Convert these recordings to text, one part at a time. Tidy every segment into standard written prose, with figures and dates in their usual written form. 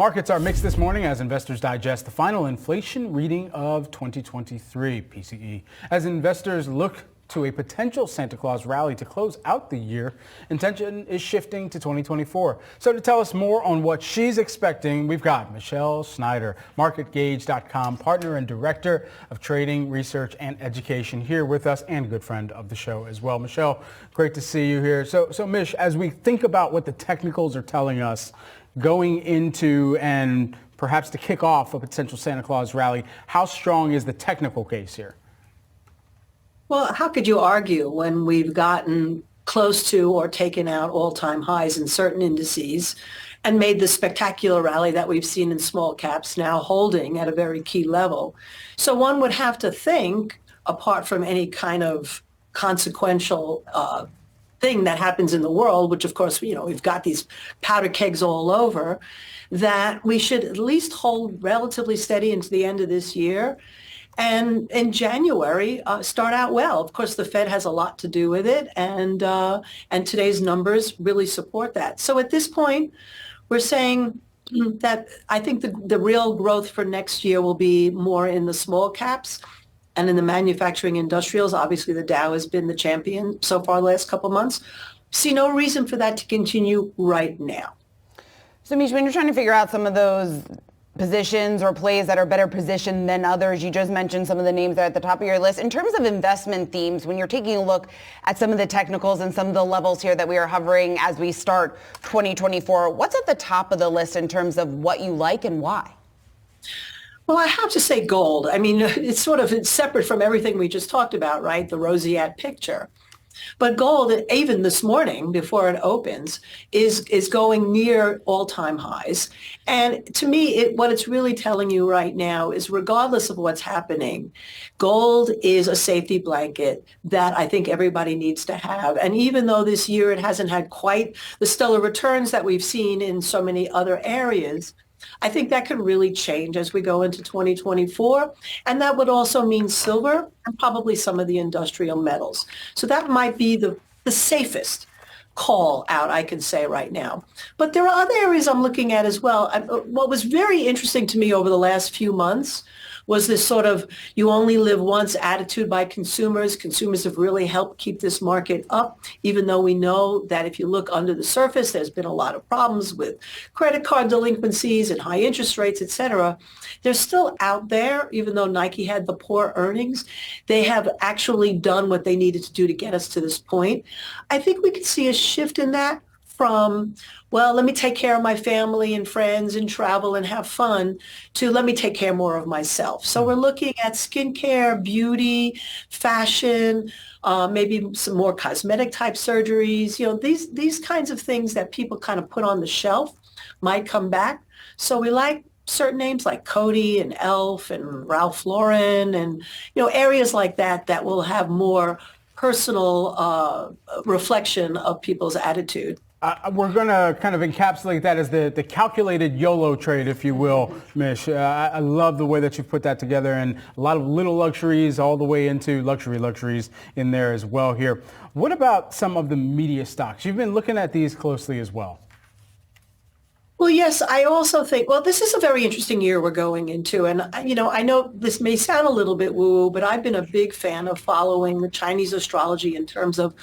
Markets are mixed this morning as investors digest the final inflation reading of 2023 PCE. As investors look to a potential Santa Claus rally to close out the year, attention is shifting to 2024. So to tell us more on what she's expecting, we've got Michelle Snyder, marketgauge.com partner and director of trading, research, and education here with us, and good friend of the show as well. Michelle, great to see you here. So Mish, as we think about what the technicals are telling us going into and perhaps to kick off a potential Santa Claus rally, how strong is the technical case here? Well, how could you argue when we've gotten close to or taken out all-time highs in certain indices and made the spectacular rally that we've seen in small caps now holding at a very key level? So one would have to think, apart from any kind of consequential thing that happens in the world, which of course, we've got these powder kegs all over, that we should at least hold relatively steady into the end of this year. And in January, start out well. Of course, the Fed has a lot to do with it, and today's numbers really support that. So at this point, we're saying that I think the real growth for next year will be more in the small caps and in the manufacturing industrials. Obviously, the Dow has been the champion so far the last couple of months. See no reason for that to continue right now. So, Mish, when you're trying to figure out some of those positions or plays that are better positioned than others, you just mentioned some of the names that are at the top of your list. In terms of investment themes, when you're taking a look at some of the technicals and some of the levels here that we are hovering as we start 2024, what's at the top of the list in terms of what you like and why? Well, I have to say gold. I mean, it's separate from everything we just talked about, right? The roseate picture. But gold, even this morning before it opens, is going near all-time highs. And to me, what it's really telling you right now is, regardless of what's happening, gold is a safety blanket that I think everybody needs to have. And even though this year it hasn't had quite the stellar returns that we've seen in so many other areas, I think that could really change as we go into 2024. And that would also mean silver and probably some of the industrial metals. So that might be the safest call out, I can say right now. But there are other areas I'm looking at as well. What was very interesting to me over the last few months was this sort of you only live once attitude by consumers. Consumers have really helped keep this market up, even though we know that if you look under the surface, there's been a lot of problems with credit card delinquencies and high interest rates, et cetera. They're still out there, even though Nike had the poor earnings. They have actually done what they needed to do to get us to this point. I think we could see a shift in that from, well, let me take care of my family and friends and travel and have fun, to let me take care more of myself. So we're looking at skincare, beauty, fashion, maybe some more cosmetic type surgeries. These kinds of things that people kind of put on the shelf might come back. So we like certain names like Coty and Elf and Ralph Lauren and, areas like that will have more personal reflection of people's attitude. We're going to kind of encapsulate that as the calculated YOLO trade, if you will, Mish. I love the way that you put that together, and a lot of little luxuries all the way into luxuries in there as well here. What about some of the media stocks? You've been looking at these closely as well. Well, yes, I also think, this is a very interesting year we're going into. And, I know this may sound a little bit woo-woo, but I've been a big fan of following the Chinese astrology in terms of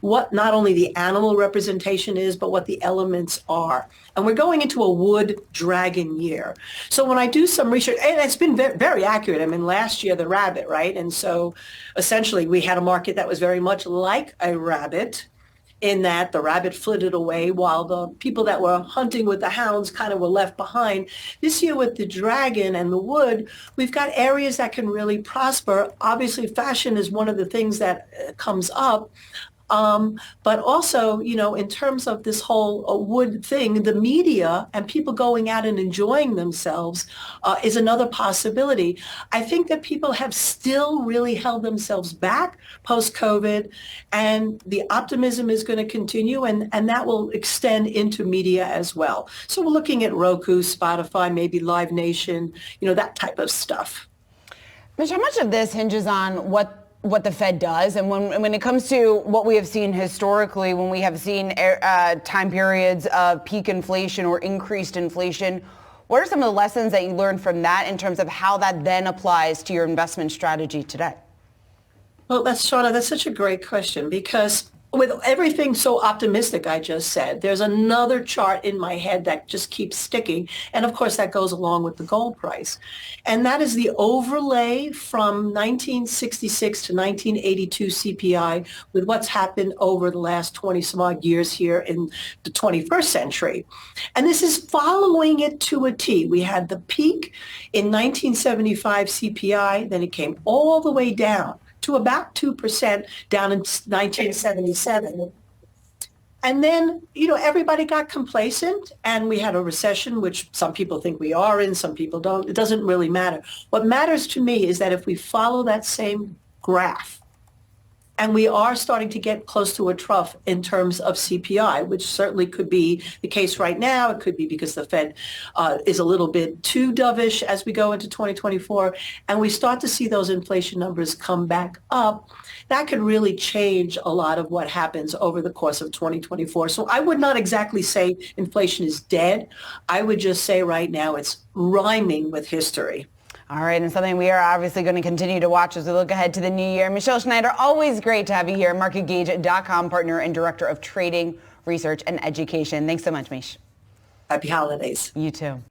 what not only the animal representation is, but what the elements are. And we're going into a wood dragon year. So when I do some research, and it's been very, very accurate. I mean, last year, the rabbit, right? And so essentially we had a market that was very much like a rabbit, in that the rabbit flitted away while the people that were hunting with the hounds kind of were left behind. This year with the dragon and the wood, we've got areas that can really prosper. Obviously, fashion is one of the things that comes up. But also, in terms of this whole wood thing, the media and people going out and enjoying themselves is another possibility. I think that people have still really held themselves back post-COVID, and the optimism is going to continue, and that will extend into media as well. So we're looking at Roku, Spotify, maybe Live Nation, that type of stuff. Mish, how much of this hinges on what the Fed does? And when it comes to what we have seen historically, when we have seen time periods of peak inflation or increased inflation, What are some of the lessons that you learned from that in terms of how that then applies to your investment strategy today? Well, Shauna, that's such a great question because with everything so optimistic I just said, there's another chart in my head that just keeps sticking. And of course, that goes along with the gold price. And that is the overlay from 1966 to 1982 CPI with what's happened over the last 20 some odd years here in the 21st century. And this is following it to a T. We had the peak in 1975 CPI, then it came all the way down to about 2% down in 1977. And then, everybody got complacent and we had a recession, which some people think we are in, some people don't. It doesn't really matter. What matters to me is that if we follow that same graph, and we are starting to get close to a trough in terms of CPI, which certainly could be the case right now. It could be because the Fed is a little bit too dovish as we go into 2024, and we start to see those inflation numbers come back up. That could really change a lot of what happens over the course of 2024. So I would not exactly say inflation is dead. I would just say right now it's rhyming with history. All right, and something we are obviously going to continue to watch as we look ahead to the new year. Michelle Schneider, always great to have you here, marketgauge.com partner and director of trading, research, and education. Thanks so much, Mish. Happy holidays. You too.